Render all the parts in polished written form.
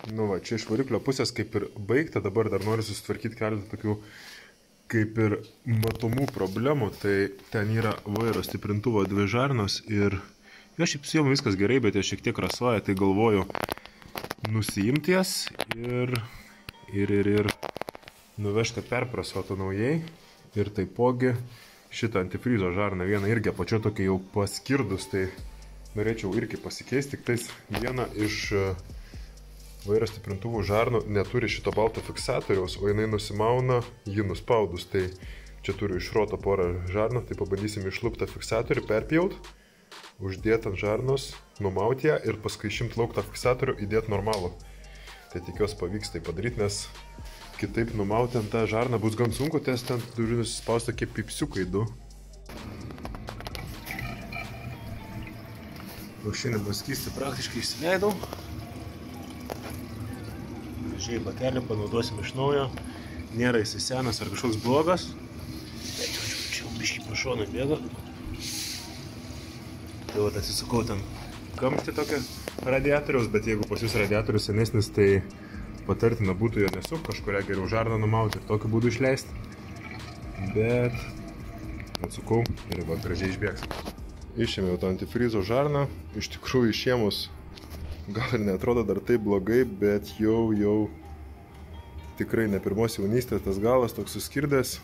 Nu va, čia iš variklio pusės kaip ir baigta, dabar dar noriu susitvarkyti keletą tokių kaip ir matomų problemų. Tai ten yra vairo stiprintuvo dvi žarnos ir jo šiaip su jom viskas gerai, bet jos šiek tiek rasuoja, tai galvoju nusiimti jas ir nuvežti, kad perprasuotų naujai. Ir taipogi šitą antifrizo žarną vieną irgi apačio tokia jau paskirdus, tai norėčiau irgi pasikeisti, tik tais viena iš vairo stiprintuvų žarnų neturi šito balto fiksatoriaus, o jinai nusimauna jį nuspaudus. Tai čia turiu iš roto porą žarnų, tai pabandysim išluptą fiksatorių, perpjaut, uždėti ant žarnos, numauti ją ir paskui išimt lauk tą fiksatorių, įdėti normalų. Tai tikiuosi pavyks tai padaryti, nes kitaip numauti ant tą žarną bus gan sunku, nes ten turi nusispausti tokie pipsiukai du. Aušinimo skystį praktiškai išsileidau. Gražiai bakelį panaudosim iš naujo. Nėra jisai senas ar kažkoks blogas. Bet čia biškį pro šoną bėga. Tai vat atsisukau ten kamštį tokią radiatoriaus, bet jeigu pas jūs radiatorius senesnis, tai patartina būtų jo nesuk, kažkuria geriau žarną numauti ir tokiu būdu išleisti. Bet atsukau ir va gražiai išbėgs. Išėmiau tą antifrizo žarną. Iš tikrųjų išėmus gal ir neatrodo dar taip blogai, bet jau tikrai ne pirmos jaunystės tas galas toks suskirdęs.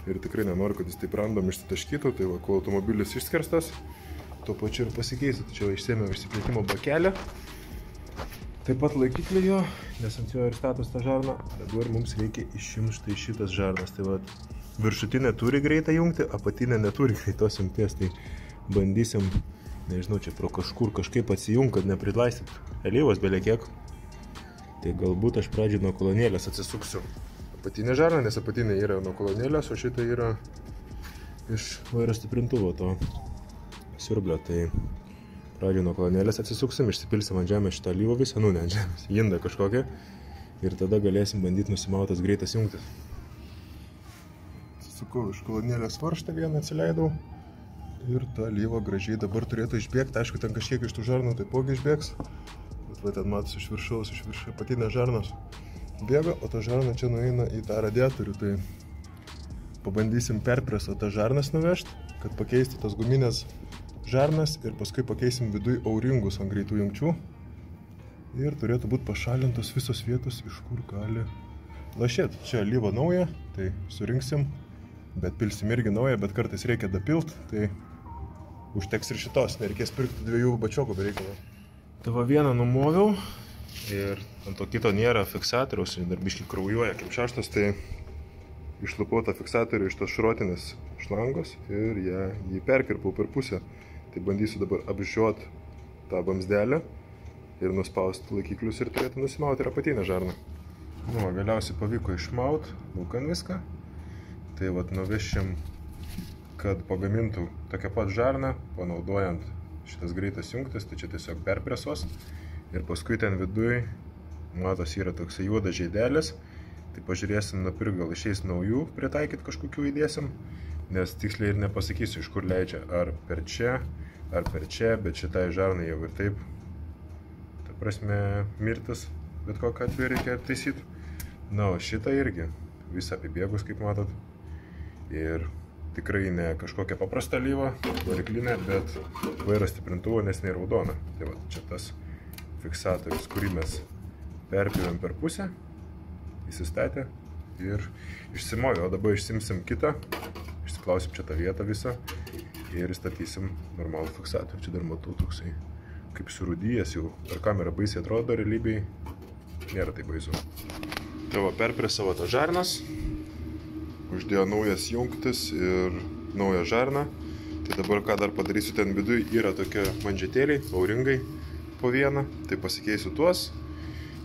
Ir tikrai nenoriu, kad jis taip random išsitaškytų. Tai va, kol automobilis išskerstas, tuo pačiu ir pasikeisiu. Tačiau išsėmiau išsiplėtimo bakelį. Taip pat laikiklį jo, nes ant jo ir status tą žarną. Dabar mums reikia išimti štai šitas žarnas. Tai va, viršutinė turi greitą jungti, apatinė neturi greitos jungties. Tai bandysim, nežinau, čia pro kažkaip atsijungti, kad neprilaistytų alyvos belekiek. Tai galbūt aš pradžiai nuo kolonėlės atsisuksiu apatinę žarną, nes apatinė yra nuo kolonėlės, o šita yra iš vairo stiprintuvo to siurblio. Tai pradžiai nuo kolonėlės atsisuksim, išsipilsim ant žemės šitą alyvą visą, ne ant žemės, jindą kažkokią. Ir tada galėsim bandyti nusimautas greitas jungtis. Atsisukau iš kolonėlės varžtą vieną, atsileidau. Ir ta alyva gražiai dabar turėtų išbėgti. Aišku, ten kažkiek iš tų žarnų taipogi išbėgs. Bet va, ten matos iš viršaus, iš apatinės žarnos bėga, o ta žarna čia nueina į tą radiatorių. Tai pabandysim perpresuoti tą žarnas nuvežti, kad pakeisti tas guminės žarnas ir paskui pakeisim viduj auringus ant greitų jungčių. Ir turėtų būti pašalintos visos vietos, iš kur gali lašėti. Čia alyva nauja, tai surinksim, bet pilsim irgi naują, bet kartais reikia dapilt, tai užteks ir šitos, nereikės pirkti dviejų bačiokų be reikalo. Tai va vieną numoviau ir ant to kito nėra fiksatoriaus, dar biškį kraujuoja kaip šeštas, tai išlupau tą fiksatorių iš tos šrotinės šlangos ir jį perkirpau per pusę. Tai bandysiu dabar apžioti tą bamsdelę ir nuspausti laikiklius ir turėtų nusimauti ir apatinę žarną. Nu, galiausiai pavyko išmauti laukan viską. Tai vat nuvešim, kad pagamintų tokią pat žarną, panaudojant šitas greitas jungtis, tai čia tiesiog perpresuos. Ir paskui ten viduj, matos, yra toks juodas žaidelis. Tai pažiūrėsim, nupirk gal išeis naujų, pritaikyti kažkokių įdėsim. Nes tiksliai ir nepasakysiu, iš kur leidžia, ar per čia, bet šitai žarnai jau ir taip. Ta prasme, mirtis, bet kokią atveju reikia taisyti. Na, o šitą irgi, visą apibėgus, kaip matot. Ir tikrai ne kažkokia paprasta alyva, variklinė, bet vairo stiprintuvo, nes jinai raudona. Tai va, čia tas fiksatorius, kurį mes perpjovėm per pusę, įsistatė ir išsimovė. O dabar išsimsim kitą, išsiklausim čia tą vietą visą ir įstatysim normalų fiksatorių. Čia dar matau toksai kaip surūdyjas, jau per kamerą baisiai atrodo, realybėj nėra tai baisu. Tai va, perpresavo tą žarnas. Uždėjo naujas jungtis ir naują žarną. Tai dabar ką dar padarysiu, ten viduj yra tokie manžetėliai, auringai po vieną. Tai pasikeisiu tuos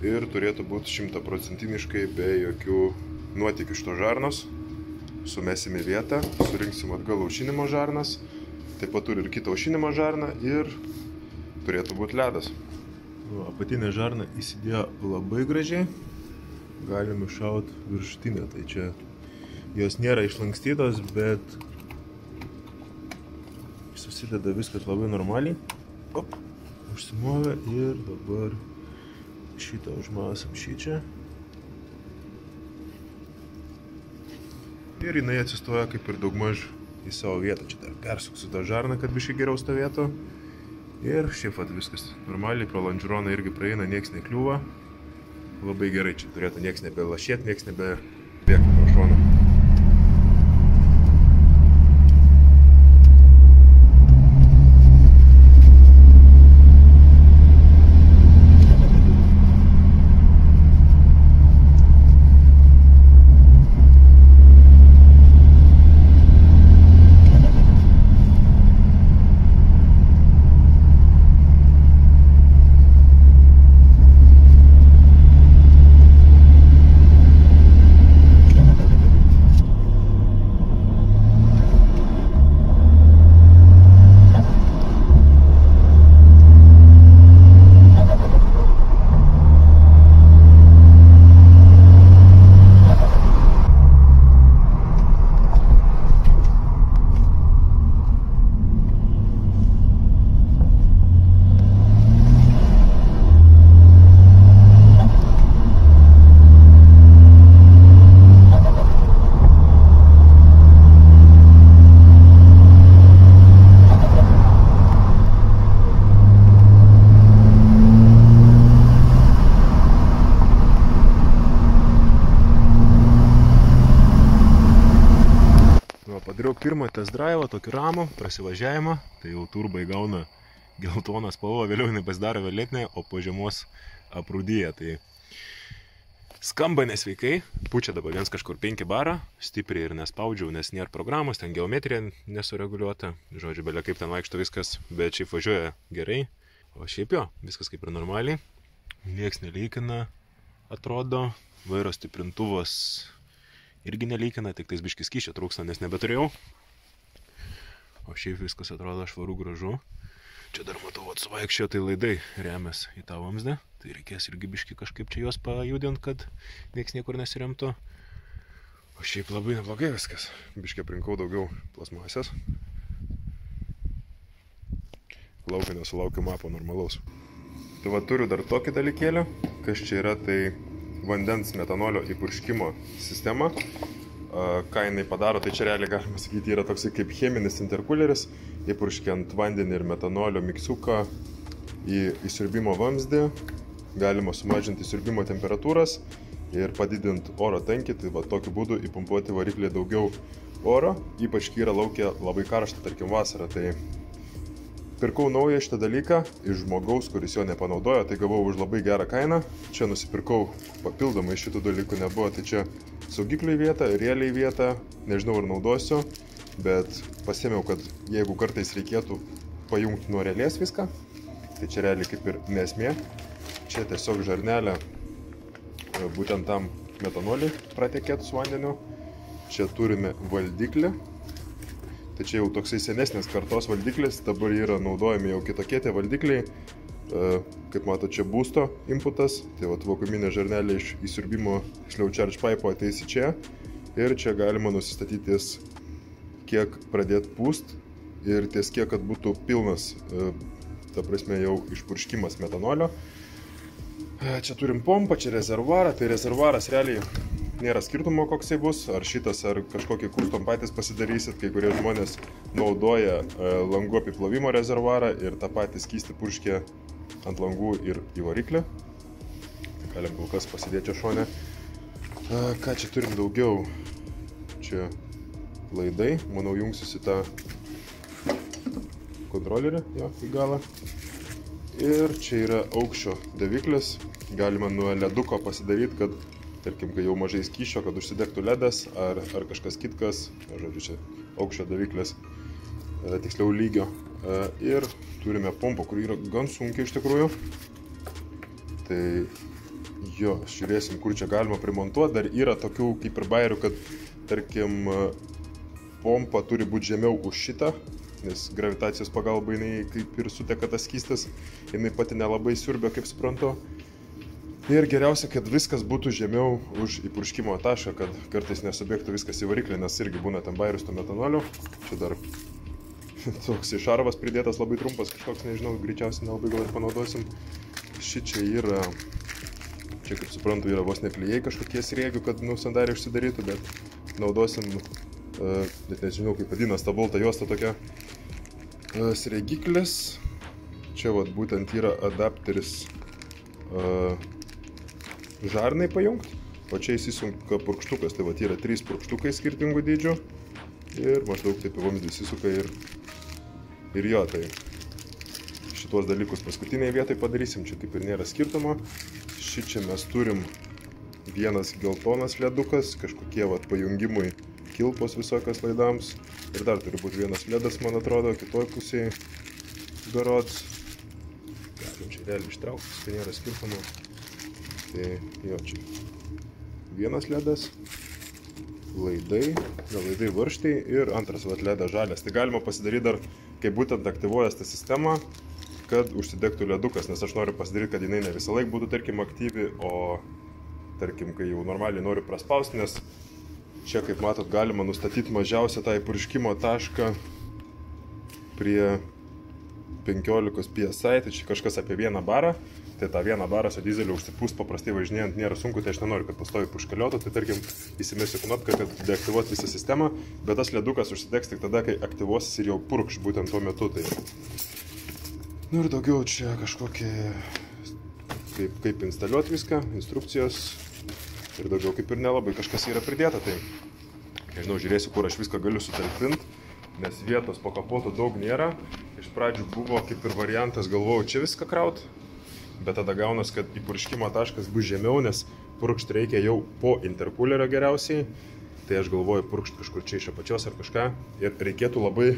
ir turėtų būti 100% be jokių nuotykių šito žarnos. Sumesim į vietą, surinksim atgal aušinimo žarnas. Taip pat turi ir kitą aušinimo žarną ir turėtų būti ledas. Apatinė žarna įsidėjo labai gražiai. Galim iššauti viršutinę, tai čia jos nėra išlankstytos, bet susideda viskas labai normaliai. Užsimovė ir dabar Šitą užmausam šičia. Ir jinai atsistoja kaip ir daugmaž į savo vietą. Čia dar persuksiu tą žarną, kad biškai geriau stovėtų. Ir šiaip vat viskas normaliai, pro lonžironą irgi praeina, nieks nekliūva. Labai gerai, čia turėtų nieks nebelašėti, nieks nebebėgti pro šoną. Padariau pirmą test drive, tokį ramų, prasivažiavimą, tai jau turbai gauna geltoną spalvą, vėliau jinai pasidaro violetinė, o po žiemos aprūdyja. Tai skamba nesveikai, pučia dabar viens kažkur 5 barą, stipriai ir nespaudžiau, nes nėra programos, ten geometrija nesureguliuota, žodžiu, belia kaip ten vaikšto viskas, bet šiaip važiuoja gerai, o šiaip jo, viskas kaip ir normaliai, nieks nelykina, atrodo, vairo stiprintuvas irgi nelykina, tik tais biškis skysčio trūksta, nes nebeturėjau. O šiaip viskas atrodo švaru gražu. Čia dar matau, suvaikščio tai laidai remės į tą vamzdę. Tai reikės irgi biški kažkaip čia juos pajudint, kad nieks niekur nesiremtų. O šiaip labai neblogai viskas. Biški aprinkau daugiau plasmasės. Laukiu nesulaukiu mapo normalaus. Tai va turiu dar tokį dalykėlį. Kas čia yra, tai vandens metanolio įpurškimo sistema. Ką jinai padaro, tai čia realiai galima sakyti yra toksai kaip cheminis interkuleris, įpurškiant vandenį ir metanolio miksiuką į siurbimo vamzdį, galima sumažinti siurbimo temperatūras ir padidinti oro tankį, tai va tokiu būdu įpumpuoti variklį daugiau oro, ypač kai yra laukia labai karšta, tarkim vasarą. Tai pirkau naują šitą dalyką iš žmogaus, kuris jo nepanaudojo, tai gavau už labai gerą kainą. Čia nusipirkau papildomai šitų dalykų nebuvo, tai čia saugikliai vieta, realiai vieta, nežinau ar naudosiu, bet pasėmiau, kad jeigu kartais reikėtų pajungti nuo realies viską, tai čia realiai kaip ir nesmė. Čia tiesiog žarnelė būtent tam metanolį pratekėtų su vandeniu. Čia turime valdiklį. Tai čia jau toksai senesnės kartos valdiklis, dabar yra naudojami jau kitokie tie valdikliai. Kaip mato, čia būsto inputas, tai vakuuminė žarnelė iš įsiurbimo charge pipe ateis į čia. Ir čia galima nusistatyti ties kiek pradėti pūst ir ties kiek, kad būtų pilnas, ta prasme, jau išpurškimas metanolio. Čia turim pompą, čia rezervuarą, tai rezervuaras realiai nėra skirtumo, koksai bus, ar šitas, ar kažkokį kustom patys pasidarysit. Kai kurie žmonės naudoja langų apiplovimo rezervuarą ir tą patį skystį purškia ant langų ir į variklį. Galim kol kas pasidėti čia šone. Ką čia turim daugiau? Čia laidai, manau, jungsis į tą kontrolerį, jo, į galą. Ir čia yra aukščio daviklis, galima nuo leduko pasidaryti, kad tarkim, kai jau mažai skysčio, kad užsidegtų ledas ar kažkas kitkas, žodžiu, čia aukščio daviklis, tiksliau lygio. Ir turime pompą, kuri yra gan sunkiai iš tikrųjų. Tai jo, žiūrėsim, kur čia galima primontuoti. Dar yra tokių kaip ir bairių, kad tarkim, pompa turi būti žemiau už šitą, nes gravitacijos pagalba jinai kaip ir suteka tas skystis, jinai pati nelabai siurbia, kaip suprantu. Ir geriausia, kad viskas būtų žemiau už įpurškimo tašką, kad kartais nesubėgtų viskas į variklį, nes irgi būna ten bairius to metanolio. Čia dar toks šarvas pridėtas labai trumpas, kažkoks, nežinau, greičiausiai nelabai gal ir panaudosim. Ši čia yra Čia, kaip suprantu, yra vos neklijai kažkokie sriegių, kad sandariai užsidarytų, bet naudosim, net nežinau, kaip vadinasi ta balta juosta tokia, sriegiklis. Čia vat būtent yra adapteris žarnai pajungti, o čia įsisunka purkštukas, tai vat yra 3 purkštukai skirtingų dydžių ir maždaug taip į vamzdį įsisuka ir jo, tai šitos dalykus paskutiniai vietai padarysim, čia kaip ir nėra skirtumo. Šičia mes turim vienas geltonas ledukas, kažkokie vat pajungimui kilpos visokios laidams ir dar turi būti vienas ledas, man atrodo, kitoj pusėje berods. Galim čia realiai ištraukti, tai nėra skirtumo. Tai jo, čia vienas ledas, laidai varžtai ir antras vat ledas žalias. Tai galima pasidaryti dar, kai būtent aktyvuojas tą sistemą, kad užsidegtų ledukas, nes aš noriu pasidaryti, kad jinai ne visą laiką būtų, tarkim, aktyvi, o tarkim, kai jau normaliai noriu praspausti, nes čia, kaip matot, galima nustatyti mažiausią tą įpurškimo tašką prie 15 PSI, tai čia kažkas apie 1 barą, tai tą 1 barą su dizeliu užsipūst paprastai važinėjant nėra sunku, tai aš nenoriu, kad pastoviai puškaliotų, tai tarkim, įsimesiu knopką, kad deaktyvuot visą sistemą, bet tas ledukas užsidegs tik tada, kai aktyvuosis ir jau purkš būtent tuo metu. Tai nu ir daugiau čia kažkokie, kaip instaliuoti viską, instrukcijos ir daugiau kaip ir nelabai kažkas yra pridėta, tai nežinau, žiūrėsiu, kur aš viską galiu sutalpinti, nes vietos po kapotu daug nėra. Iš pradžių buvo kaip ir variantas, galvojau čia viską kraut, bet tada gaunas, kad įpurškimo taškas bus žemiau, nes purkšti reikia jau po interkulerio geriausiai, tai aš galvoju purkšti kažkur čia iš apačios ar kažką ir reikėtų labai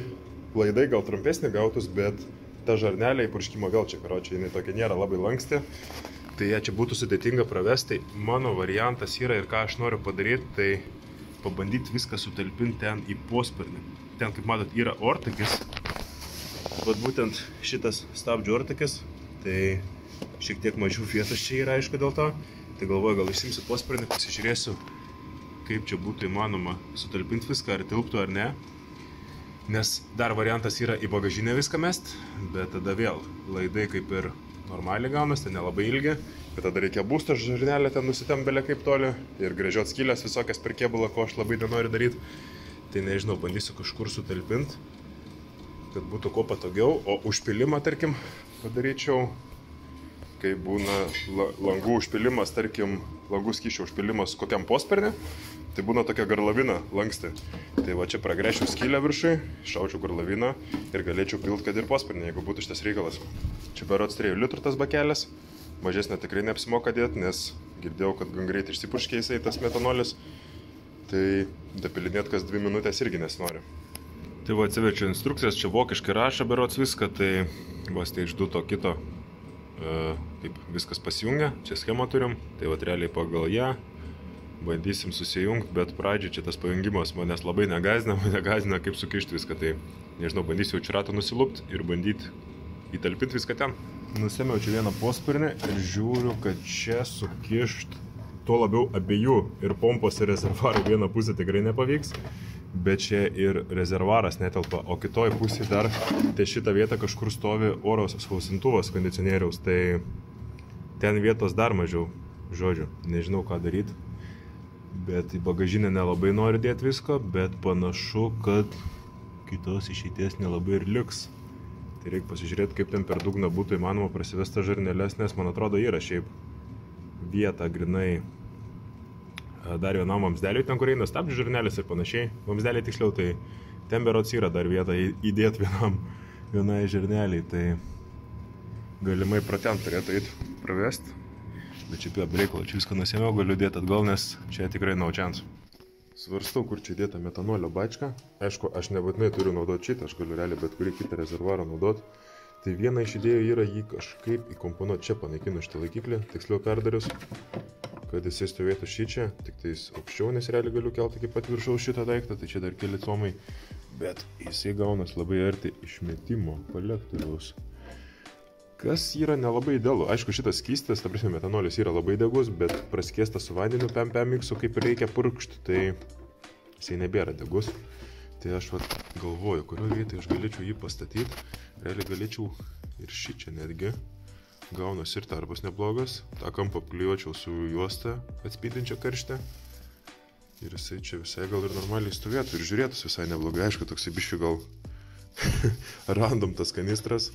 laidai gal trumpesnį gautus, bet ta žarnelė įpurškimo vėl čia, karočiai, jinai tokia nėra labai lanksti, tai ją čia būtų sudėtinga pravesti. Tai mano variantas yra ir ką aš noriu padaryti, tai pabandyti viską sutalpinti ten į posparnį. Ten, kaip matot, yra ortakis, bet būtent šitas stabdžių ortakis, tai šiek tiek mažiau vietos čia yra, aišku, dėl to. Tai galvoju, gal išsimsiu posparnį, pasižiūrėsiu, kaip čia būtų įmanoma sutalpinti viską, ar tilptų ar ne. Nes dar variantas yra į bagažinę viską mest, bet tada vėl laidai kaip ir normaliai gaunas, tai nelabai ilgi, bet tada reikia būsto žarnelę ten nusitembelę kaip toli ir gręžiot skylės visokias per kėbulą, ko aš labai nenoriu daryti. Tai nežinau, bandysiu kažkur sutalpinti, kad būtų kuo patogiau, o užpilimą, tarkim, padaryčiau, kai būna langų užpilimas, tarkim, langų skysčio užpilimas kokiam posparnį, tai būna tokia garlavina lanksti. Tai va čia pragręšiu skylę viršui, šaučiau garlaviną ir galėčiau pilt, kad ir posparnį, jeigu būtų šitas reikalas. Čia berods 3 litrų tas bakelis, mažesnė tikrai neapsimoka dėti, nes girdėjau, kad gan greit išsipurškė jisai tas metanolis, tai dapilinėt kas 2 minutės irgi nesinori. Tai va atsiverčiu instrukcijas, čia vokiškai rašo berods viską, tai va stage 2 to kito, kaip viskas pasijungia, čia schemą turim, tai va realiai pagal ją bandysim susijungti, bet pradžiai čia tas pajungimas manęs labai negazina kaip sukišti viską, tai nežinau, bandysiu jau čia ratą nusilupti ir bandyti įtalpinti viską ten. Nusėmiau čia vieną posparnį ir žiūriu, kad čia sukišti tuo labiau abiejų ir pompos ir rezervarų vieną pusę tikrai nepavyks, bet čia ir rezervaras netelpa, o kitoj pusėje dar ties šitą vietą kažkur stovi oro spausintuvas kondicionieriaus, tai ten vietos dar mažiau, žodžiu, nežinau ką daryti. Bet į bagažinę nelabai noriu dėti visko, bet panašu, kad kitos išeities nelabai ir liks. Tai reikia pasižiūrėti, kaip ten per dugną būtų įmanoma prasivesti žarneles, nes man atrodo yra šiaip vieta grinai dar vienam vamzdeliui, ten kur eina stabdžių žarnelis ir panašiai. Vamzdeliai tiksliau, tai ten berods yra dar vieta įdėti vienai žarneliai, tai galimai pro ten turėtų eiti pravesti. Bet čia apie reikalą, čia viską nusėmiau, galiu dėti atgal, nes čia tikrai no chance. Svarstau, kur čia dėta metanolio bačką. Aišku, aš nebūtinai turiu naudoti šitą, aš galiu realiai bet kurį kitą rezervuarą naudoti. Tai viena iš idėjų yra jį kažkaip įkomponuoti čia, panaikinu šitą laikiklį, tiksliau perdarius, kad jisai stovėtų šičia, tik tais aukščiau, nes realiai galiu kelti iki pat viršaus šitą daiktą, tai čia dar keli comai, bet jisai gaunas labai arti išmetimo kolektoriaus. Kas yra nelabai idealu. Aišku, šitas skystis, ta prasme, metanolis yra labai degus, bet praskiestas su vandeniu PMP miksu, kaip ir reikia purkšti, tai jisai nebėra degus. Tai aš vat galvoju, kurio vietoj aš galėčiau jį pastatyti. Realiai galėčiau ir šičia netgi. gaunas ir tarpas neblogas. Ta kampą apklijuočiau su juosta atspindinčia karštę. Ir jisai čia visai gal ir normaliai stovėtų ir žiūrėtųsi visai neblogai. Aišku, toksai biškių gal random tas kanistras,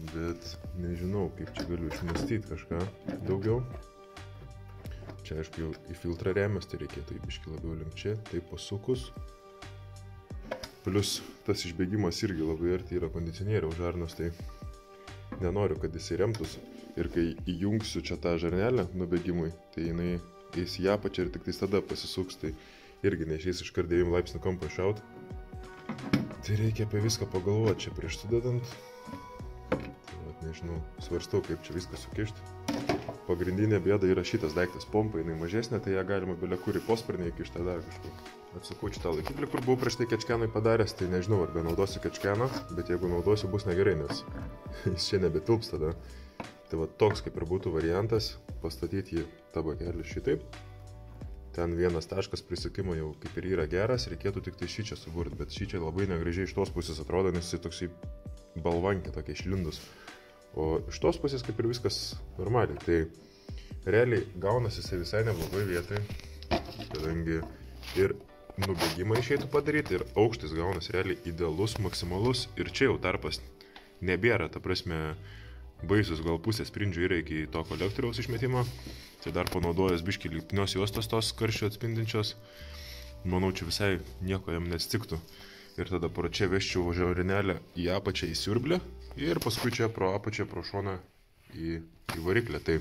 bet nežinau, kaip čia galiu išmastyti kažką daugiau. Čia aišku jau į filtrą remias, tai reikėtų į biškį labiau link čia, taip pasukus. Plius tas išbėgimas irgi labai arti yra kondicionieriaus žarnos, tai nenoriu, kad jis remtųsi. Ir kai įjungsiu čia tą žarnelę nubėgimui, tai jinai eis į apačią ir tik tada pasisuks, tai irgi neišeis iškart 9 laipsnių kampą šaut. Tai reikia apie viską pagalvoti čia prieš sudedant. Tai vat, nežinau, svarstau, kaip čia viską sukišti. Pagrindinė bėda yra šitas daiktas, pompa, jinai mažesnė, tai ją galima belia kur į posparnį įkišti dar kažkur. Atsukau šitą laikiklį, kur buvau prieš tai kečkenui padaręs, tai nežinau, ar be naudosiu kečkeną, bet jeigu naudosiu, bus negerai, nes jis čia nebetilps tada. Tai va toks kaip ir būtų variantas, pastatyti jį tą bakelį šitaip. Ten vienas taškas prisukimo jau kaip ir yra geras, reikėtų tik tai šį čia suburti, bet šį čia labai negražiai iš tos pusės atrodo, nes jis toksai balvankė tokia išlindus. O iš tos pusės kaip ir viskas normaliai, tai realiai gaunasi jisai visai neblogai vietai, kadangi ir nubėgimą išeitų padaryti, ir aukštis gaunasi realiai idealus, maksimalus, ir čia jau tarpas nebėra, ta prasme, baisus gal pusės sprindžių yra iki to kolektoriaus išmetimo. Tai dar panaudojęs biškį lipnios juostos tos karščio atspindinčios. Manau, čia visai nieko jam neatsitiktų. Ir tada pro čia veščiau žaurinelę į apačią į siurblį ir paskui čia pro apačią, pro šoną į variklę. Tai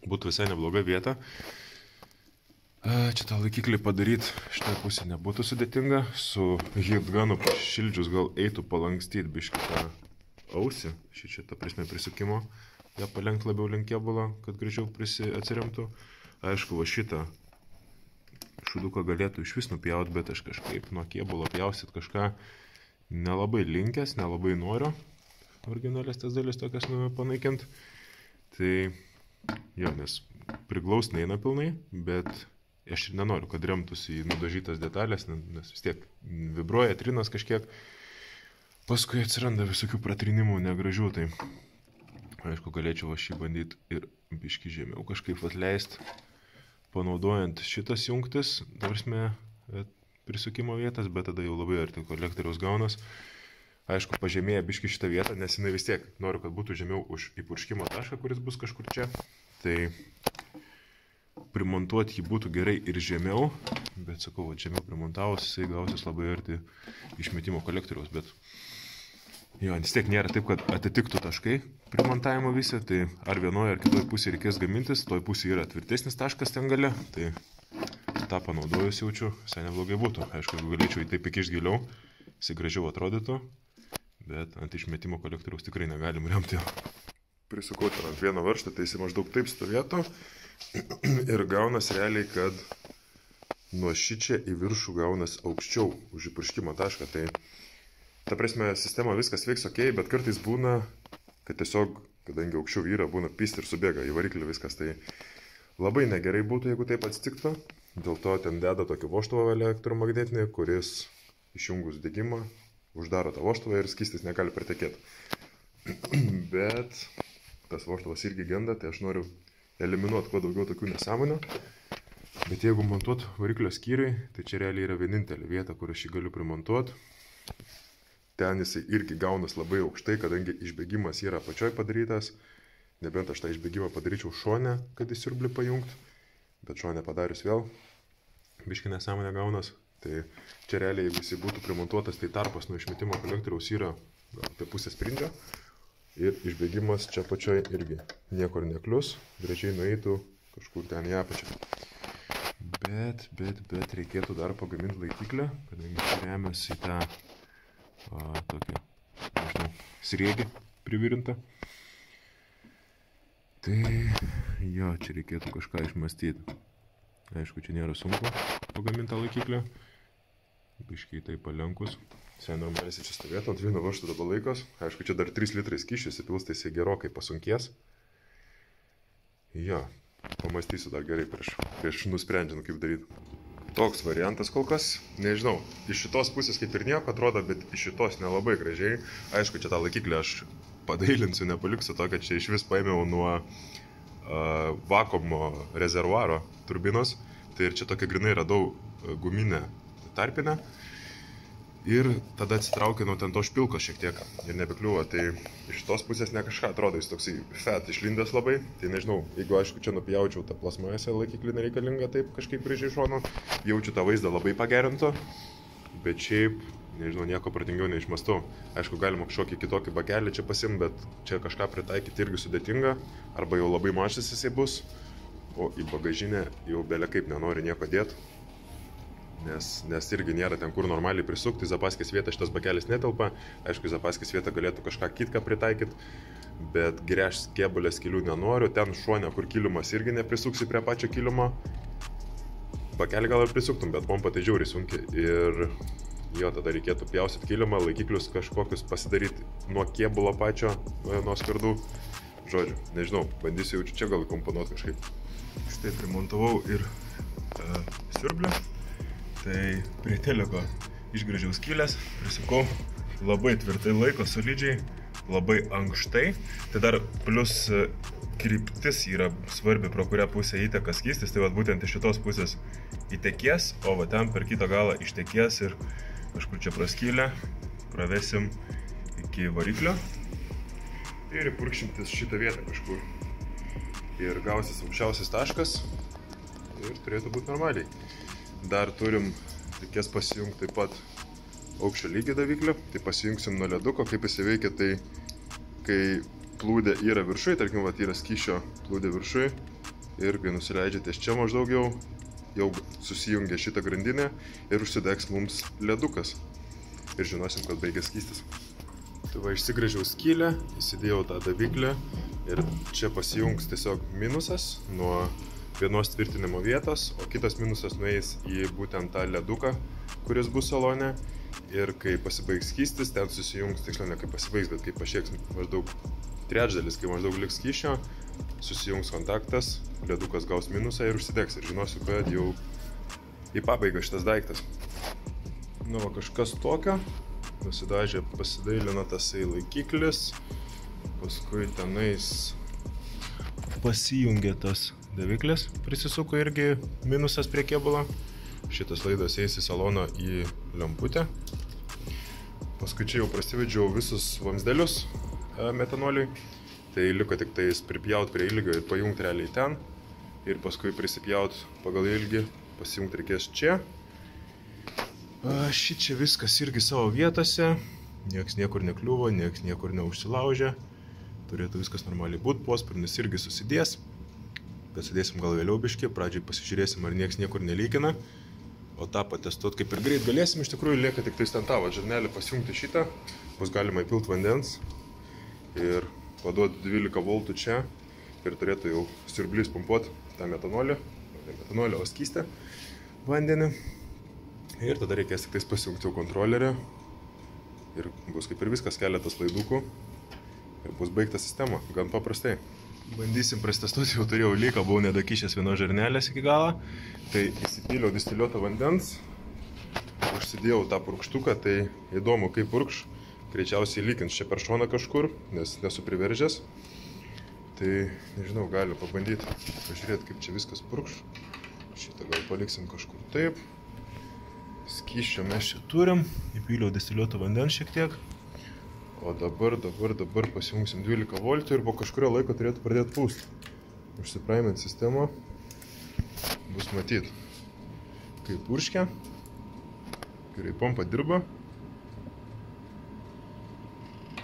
būtų visai nebloga vieta. Čia tą laikiklį padaryti šitą pusę nebūtų sudėtinga. Su heatgunu pašildžius gal eitų palankstyti biškį tą ausį, šį ta prasme prisukimo, ją palenkt labiau link kėbulo, kad gražiau atsiremtų. Aišku, va šitą šuduką galėtų iš vis nupjauti, bet aš kažkaip nuo kėbulo pjaustyt kažką nelabai linkęs, nelabai noriu originalės tas dalis tokias panaikinti. Tai jo, nes priglaust neina pilnai, bet aš ir nenoriu, kad remtųsi į nudažytas detalės, nes vis tiek vibruoja, trinas kažkiek. Paskui atsiranda visokių pratrinimų negražių, tai aišku, galėčiau aš jį bandyti ir biškį žemiau kažkaip atleisti, panaudojant šitas jungtis, darsme prisukimo vietas, bet tada jau labai arti kolektoriaus gaunas. Aišku, pažemėja biškį šitą vietą, nes jinai vis tiek noriu, kad būtų žemiau už įpurškimo tašką, kuris bus kažkur čia. Tai primontuoti jį būtų gerai ir žemiau, bet sakau, žemiau primontavus, jisai gausis labai arti išmetimo kolektoriaus, bet jo, vis tiek nėra taip, kad atitiktų taškai primontavimo visi, tai ar vienoje ar kitoje pusėje reikės gamintis, toj pusėje yra tvirtesnis taškas ten gale, tai tą panaudojus jaučiu, visai neblogai būtų. Aišku, jeigu galėčiau į taip įkišti giliau, jisai gražiau atrodytų, bet ant išmetimo kolektoriaus tikrai negalim remti. Prisukau ten ant vieno varžto, tai jisai maždaug taip stovėtų ir gaunas realiai, kad nuo šičia į viršų gaunas aukščiau už įpurškimo tašką, tai ta prasme, sistema viskas veiks ok, bet kartais būna, kad tiesiog, kadangi aukščiau yra, būna pist ir subėga į variklį viskas, tai labai negerai būtų, jeigu taip atsitiktų. Dėl to ten deda tokį vožtuvą elektromagnetinį, kuris išjungus degimą uždaro tą vožtuvą ir skystis negali pritekėti. Bet tas vožtuvas irgi genda, tai aš noriu eliminuoti kuo daugiau tokių nesąmonių. Bet jeigu montuot variklio skyriui, tai čia realiai yra vienintelė vieta, kur aš jį galiu primontuoti. Ten jisai irgi gaunas labai aukštai, kadangi išbėgimas yra apačioj padarytas. Nebent aš tą išbėgimą padaryčiau šone, kad į siurblį pajungt. Bet šone padarius vėl, biškį nesąmonė gaunas. Tai čia realiai, jeigu jisai būtų primontuotas, tai tarpas nuo išmetimo kolektoriaus yra apie pusę sprindžio. Ir išbėgimas čia pačioj irgi niekur neklius, gražiai nueitų kažkur ten į apačią. Bet reikėtų dar pagaminti laikiklę, kadangi remiasi į tą tokį, nežinau, sriegį privirintą. Tai jo, čia reikėtų kažką išmastyti. Aišku, čia nėra sunku pagaminti laikiklę. Biškiai tai palenkus. Visai normaliai čia stovėtų ant vieno varžto dabar laikos. Aišku, čia dar 3 litrai skysčių įsipils, tai jisai gerokai pasunkės. Jo, pamastysiu dar gerai prieš nusprendžiant, kaip daryti. Toks variantas kol kas, nežinau, iš šitos pusės kaip ir nieko atrodo, bet iš šitos nelabai gražiai. Aišku, čia tą laikiklį aš padailinsiu, nepaliksiu to, kad čia iš vis paėmiau nuo vakuumo rezervuaro turbinos. Tai ir čia tokia grinai radau guminę tarpinę. Ir tada atsitraukiau nuo ten to špilko šiek tiek ir nebekliuvo. Tai iš tos pusės ne kažką atrodo, jis toksai fat išlindęs labai. Tai nežinau, jeigu aišku čia nupjaučiau tą plasmasę laikiklį nereikalingą taip kažkaip gražiai šono, jaučiu tą vaizdą labai pagerinto. Bet šiaip, nežinau, nieko pratingiau neišmastau. Aišku, galima kažkokį kitokį bakelį čia pasimti, bet čia kažką pritaikyti irgi sudėtinga. Arba jau labai mažas jisai bus, o į bagažinę jau belia kaip nenori nieko dėti. Nes irgi nėra ten kur normaliai prisukti, į zapaskės vietą šitas bakelis netelpa. Aišku, į zapaskės vietą galėtų kažką kitką pritaikyti, bet gręžti kėbulės kilių nenoriu. Ten šone, kur kilimas irgi neprisuksi prie pačio kilimo. Bakelį gal ir prisuktum, bet pompa tai žiauriai sunki. Ir jo, tada reikėtų pjaustyti kilimą, laikiklius kažkokius pasidaryti nuo kėbulo pačio, nuo skardų. Žodžiu, nežinau, bandysiu jau čia gal komponuoti kažkaip. Štai primontavau ir siurblę. Tai prie teliko išgręžiau skylės, prisukau, labai tvirtai laiko, solidžiai, labai ankštai. Tai dar plus kryptis yra svarbi, pro kurią pusę įteka skystis, tai vat būtent iš šitos pusės įtekės, o va ten per kitą galą ištekės ir kažkur čia praskylę, pravesim iki variklio ir įpurkšimtis šitą vietą kažkur. Ir gausis aukščiausias taškas ir turėtų būti normaliai. Dar reikės pasijungti taip pat aukščio lygį daviklį, tai pasijungsim nuo leduko, kaip jis veikia, tai kai plūdė yra viršui, tarkim, vat yra skysčio plūdė viršui ir kai nusileidžiatės čia maždaug jau susijungia šitą grandinę ir užsidegs mums ledukas ir žinosim, kad baigė skystis. Tai va, išsigręžiau skylę, įsidėjau tą daviklį ir čia pasijungs tiesiog minusas nuo vienos tvirtinimo vietos, o kitas minusas nueis į būtent tą leduką, kuris bus salone. Ir kai pasibaigs skystis, ten susijungs, tiksliau ne kaip pasibaigs, bet kai pašieks maždaug trečdalis, kai maždaug liks skysčio, susijungs kontaktas, ledukas gaus minusą ir užsidegs. Ir žinosiu, kad jau į pabaigą šitas daiktas. Nu va, kažkas tokio. Nusidažė, pasidailino tasai laikiklis. Paskui tenais pasijungė tas daviklis, prisisuko irgi minusas prie kėbulo. Šitas laidas eis į saloną į lemputę. Paskui čia jau prasivedžiau visus vamzdelius metanoliui. Tai liko tik tais pripjaut prie ilgio ir pajungti realiai ten. Ir paskui prisipjaut pagal ilgį, pasijungti reikės čia. Šičia viskas irgi savo vietose. Nieks niekur nekliuvo, nieks niekur neužsilaužė. Turėtų viskas normaliai būti, posparnis irgi susidės. Bet sudėsim gal vėliau biškį, pradžiai pasižiūrėsim, ar nieks niekur nelygina. O tą patestuot kaip ir greit galėsim, iš tikrųjų lieka tik tais ten tavo žarnelį pasijungti šitą. Bus galima įpilti vandens ir paduoti 12 voltų čia. Ir turėtų jau siurblys pumpuoti tą metanolį, o skystę vandenį. Ir tada reikės tik tais pasijungti jau kontrolerį. Ir bus kaip ir viskas, keletas laidukų. Ir bus baigta sistema, gan paprastai. Bandysim prasitestuoti, jau turėjau lyką, buvau nedakišęs vienos žarnelės iki galą. Tai įsipyliau distiliuotą vandens, užsidėjau tą purkštuką, tai įdomu kaip purkš. Greičiausiai lykins čia per šoną kažkur, nes nesu priveržęs. Tai nežinau, galiu pabandyti pažiūrėti, kaip čia viskas purkš. Šitą gal paliksim kažkur taip. Skysčio mes čia turim, įpyliau distiliuotą vandens šiek tiek. O dabar pasijungsim 12 voltų ir po kažkurio laiko turėtų pradėti pūsti. Užsipraimint sistemą. Bus matyti, kaip purškia. Gerai, pompa dirba.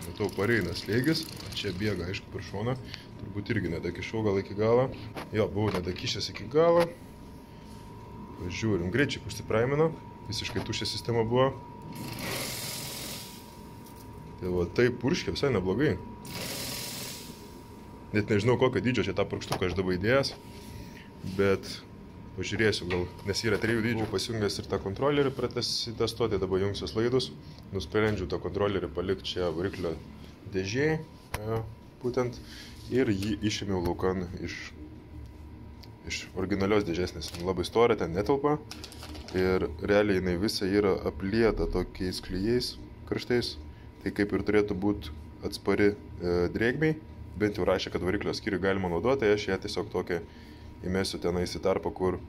Matau, pareina slėgis. Čia bėga, aišku, per šoną. Turbūt irgi nedakišau gal iki galo. Jo, buvau nedakišęs iki galo. Pažiūrim, greičiai užsipraimino. Visiškai tuščia sistema buvo. Tai va, taip purškia visai neblogai. Net nežinau, kokio dydžio čia tą purkštuką aš dabar įdėjęs. Bet pažiūrėsiu gal, nes yra 3 dydžių. Pasijungęs ir tą kontrolerį testuoti, dabar jungsiuos laidus. Nusprendžiau tą kontrolerį palikti čia variklio dėžėje, būtent. Ir jį išėmiau laukan iš originalios dėžės, nes labai storė, ten netelpa. Ir realiai jinai visa yra aplieta tokiais klijais karštais. Tai kaip ir turėtų būti atspari drėgmei, bent jau rašė, kad variklio skyrių galima naudoti, tai aš ją tiesiog tokią įmesiu tenais į tarpą, kur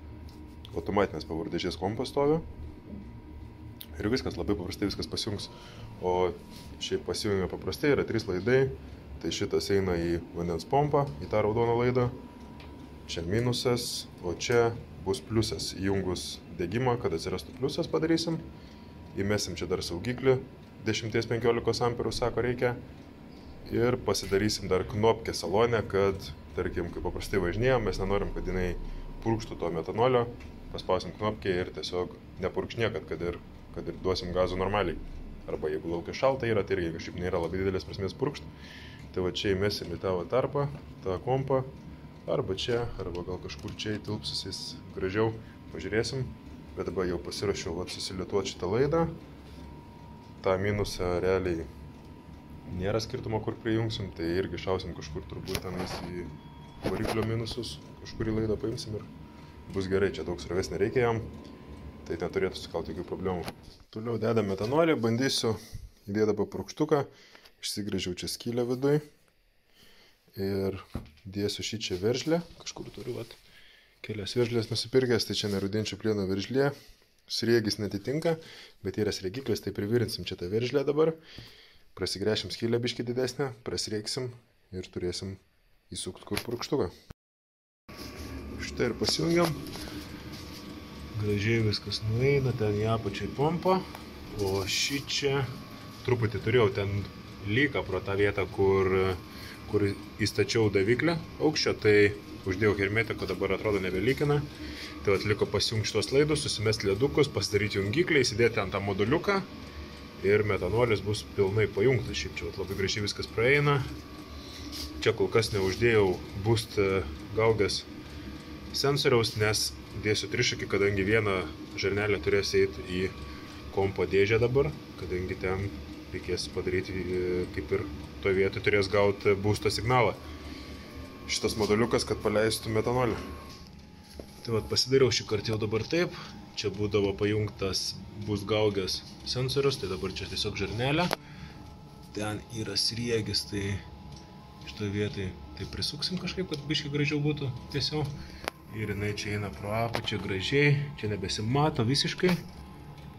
automatinės pavardėžės kompas stovi. Ir viskas, labai paprastai viskas pasijungs. O šiaip pasijungia paprastai, yra 3 laidai, tai šitas eina į vandens pompą, į tą raudoną laidą. Čia minusas, o čia bus pliusas. Įjungus degimą, kad atsirastų pliusas padarysim. Įmesim čia dar saugiklį, 10-15 amperų, sako, reikia. Ir pasidarysim dar knopkę salone, kad, tarkim, kaip paprastai važinėjom, mes nenorim, kad jinai purkštų to metanolio. Paspausim knopkę ir tiesiog nepurkš niekad, kad ir duosim gazų normaliai. Arba jeigu laukia šalta yra, tai irgi kažkaip nėra labai didelės prasmės purkšt. Tai va čia įmesim į tavo tarpą, tą kompą. Arba čia, arba gal kažkur čia įtilpsis jis gražiau. Pažiūrėsim. Bet dabar jau pasirašiau susilietuoti šitą laidą. tą minusą realiai nėra skirtumo, kur prijungsim, tai irgi šausim kažkur turbūt tenais į variklio minusus, kažkurį laidą paimsim ir bus gerai, čia daug srovės nereikia jam, tai neturėtų sukelti jokių problemų. Toliau dedam metanolį, bandysiu įdėti purkštuką, išsigręžiau čia skylę viduj ir dėsiu šį čia veržlę, kažkur turiu kelias veržlės nusipirkęs, tai čia nerudinčio plieno veržlė, sriegis netitinka, bet yra sriegiklis, tai privirinsim čia tą veržlę dabar, prasigręšim skylę biškį didesnę, prasrieksim ir turėsim įsukti kur purkštuką. Štai ir pasijungiam. Gražiai viskas nueina, ten į apačią į pompą, o šį čia truputį turėjau ten lyką pro tą vietą, kur įstačiau daviklę aukščio, tai uždėjau hermetiką, dabar atrodo nebelykina. Tai atliko pasijungti šitos laidus, susimesti ledukus, pasidaryti jungiklį, įsidėti ant tą moduliuką ir metanolis bus pilnai pajungtas. Šiaip čia labai gražiai viskas praeina. Čia kol kas neuždėjau boost gaugės sensoriaus, nes dėsiu trišakį, kadangi vieną žarnelę turės eiti į kompo dėžę dabar, kadangi ten reikės padaryti kaip ir toje vietoje turės gauti boosto signalą. Šitas moduliukas, kad paleistų metanolį. Tai pasidariau šį kartą jau dabar taip. Čia būdavo pajungtas bus gaugės sensorius, tai dabar čia tiesiog žarnelė. Ten yra sriegis, tai šitoje vietoje tai prisuksim kažkaip, kad biškai gražiau būtų tiesiog. Ir jinai čia eina pro apačią gražiai, čia nebesimato visiškai.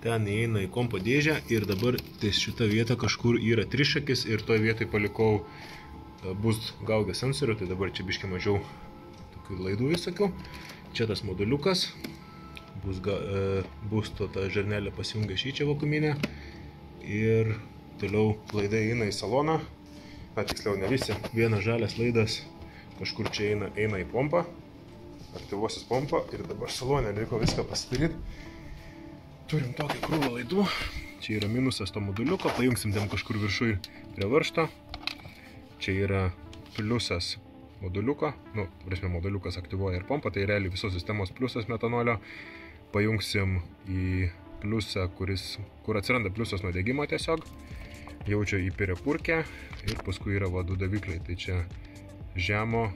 Ten įeina į kompo dėžę ir dabar ties šitą vietą kažkur yra trišakis ir toje vietoje palikau bus gaugės sensorių, tai dabar čia biškai mažiau tokių laidų visokių. Čia tas moduliukas, bus to ta žarnelė pasijungia šį čia vakuuminę ir toliau laidai eina į saloną, tiksliau ne visi, vienas žalias laidas kažkur čia eina į pompą, aktyvuosis pompą ir dabar salonė liko viską pasidaryti. Turim tokį krūvą laidų, čia yra minusas to moduliuko, pajungsim ten kažkur viršui prie varžto, čia yra pliusas moduliuko, moduliukas aktyvuoja ir pompą, tai realiai visos sistemos pliusas metanolio. Pajungsim į pliusą, kur atsiranda pliusas nuo degimo tiesiog. Jaučia į perepurkę ir paskui yra du davikliai. Tai čia žemo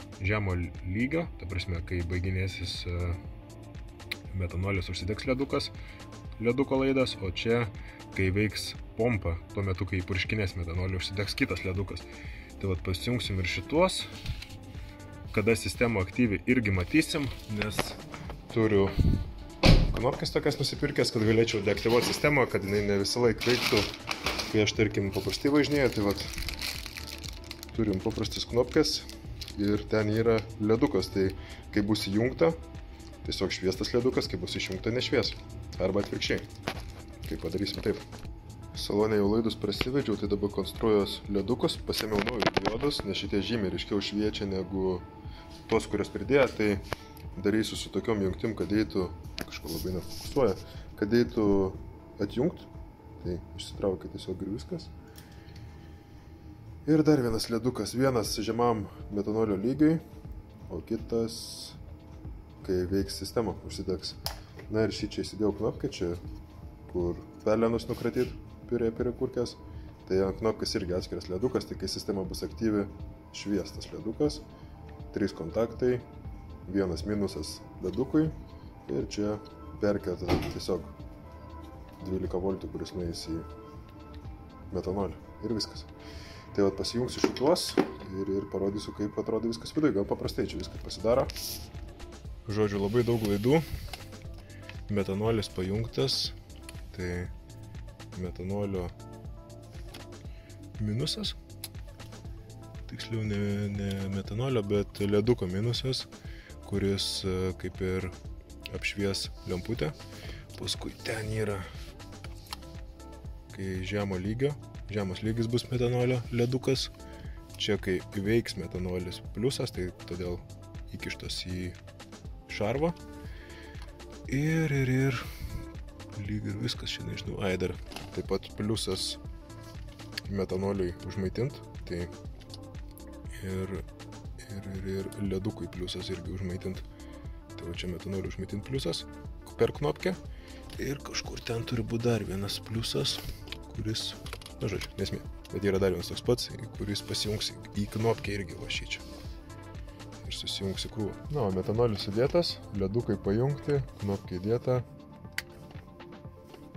lygio, ta prasme, kai baiginėsis metanolis užsidegs leduko laidas, o čia, kai veiks pompa, tuo metu, kai purškinės metanolį užsidegs kitas ledukas. Tai pasijungsim ir šituos. Kada sistemą aktyviai irgi matysim, nes turiu knopkes tokias nusipirkęs, kad galėčiau deaktyvuoti sistemą, kad jinai ne visą laiką veiktų, kai aš, tarkim, paprastai važinėju. Tai turim paprastas knopkes ir ten yra ledukas, tai kai bus įjungta, tiesiog šviestas ledukas, kai bus išjungta nešvies. Arba atvirkščiai. Kai padarysim taip. Salonė jau laidus prasivedžiau, tai dabar konstruojos ledukus, pasėmiau naujus diodus, nes šitie žymiai ryškiau šviečia negu tos, kurios pridėjo, tai darysiu su tokiom jungtim, kad eitų, kažko labai nefokusuoja, kad eitų atjungt, tai išsitraukia tiesiog ir viskas. Ir dar vienas ledukas, vienas žemam metanolio lygiui, o kitas, kai veiks sistema, užsidegs. Na ir šį čia įsidėjau knopkę, čia kur pelenus nukratyt prie kurkės, tai ant knopkės irgi atskiras ledukas, tai kai sistema bus aktyvi, šviestas ledukas, 3 kontaktai, vienas minusas ledukui ir čia perkelta tiesiog 12 voltų, kuris nueis į metanolį ir viskas. Tai vat pasijungsiu šituos ir parodysiu, kaip atrodo viskas viduje. Gal paprastai čia viskas pasidaro. Žodžiu, labai daug klaidų. Metanolis pajungtas. Tai metanolio minusas. Tiksliau ne metanolio, bet leduko minusas, kuris kaip ir apšvies lemputę. Paskui ten yra, kai žemos lygis bus metanolio ledukas. Čia kai veiks metanolis pliusas, tai todėl įkištas į šarvą. Ir lyg ir viskas čia, nežinau, dar taip pat pliusas metanoliui užmaitint, tai ir ledukui pliusas irgi užmaitint. Tai va čia metanoliui užmaitint pliusas per knopkę. Ir kažkur ten turi būti dar vienas pliusas, kuris, na žodžiu, nesmė, bet yra dar vienas toks pats, kuris pasijungs į knopkę irgi va šičia. Ir susijungs į krūvą. Na, o metanolis sudėtas, ledukai pajungti, knopkė įdėta,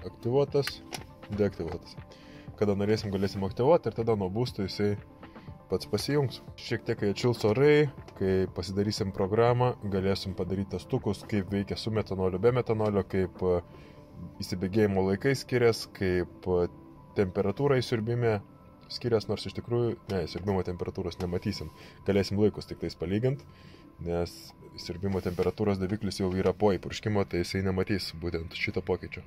aktyvuotas, deaktyvuotas. Kada norėsim, galėsim aktyvuoti ir tada nuo būsto jisai pats pasijungs. Šiek tiek, kai atšils orai, kai pasidarysim programą, galėsim padaryti testukus, kaip veikia su metanoliu, be metanolio, kaip įsibėgėjimo laikai skirias, kaip temperatūra įsiurbime skirias, nors iš tikrųjų, įsiurbimo temperatūros nematysim. Galėsim laikus tik tais palyginti, nes įsiurbimo temperatūros daviklis jau yra po įpurškimo, tai jisai nematys būtent šito pokyčio.